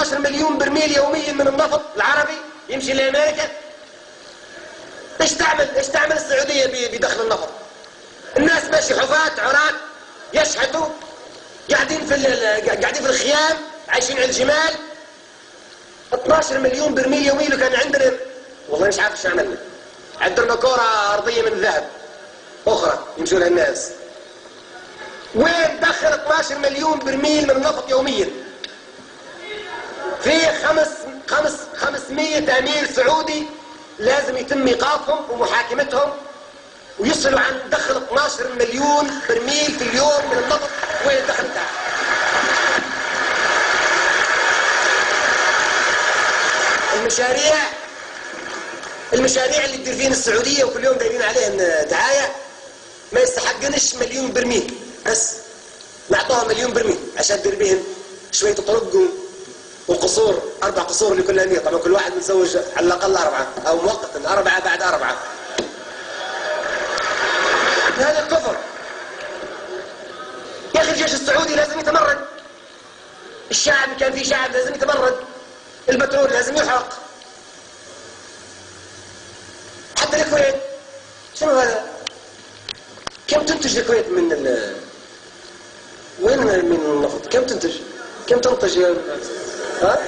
12 مليون برميل يوميا من النفط العربي يمشي لامريكا. ايش تعمل السعوديه بدخل النفط؟ الناس ماشي حفاة عراة يشحتوا، قاعدين في الخيام، عايشين على الجمال. 12 مليون برميل يوميا. لو كان عندنا والله مش عارف ايش عملنا. عندنا كرة أرضية من ذهب أخرى يمشوا لها الناس. وين دخل 12 مليون برميل من النفط يوميا؟ في 500 أمير سعودي لازم يتم إيقافهم ومحاكمتهم ويصلوا عن دخل 12 مليون برميل في اليوم من النفط. وين الدخل بتاعه؟ المشاريع اللي تدير فينا السعودية وكل يوم دايرين عليهم دعاية ما يستحقنش مليون برميل، بس نعطوها مليون برميل عشان تدير بهم شوية طرق وقصور، 4 قصور لكل أمير. طبعا كل واحد متزوج على الأقل 4 أو مؤقتا 4 بعد 4. هذا الكفر. يا أخي الجيش السعودي لازم يتمرد. الشعب كان في شعب لازم يتمرد. البترول لازم يحرق. حتى الكويت شنو هذا؟ كم تنتج الكويت من وين من النفط؟ كم تنتج؟ كم تنتج؟ ها؟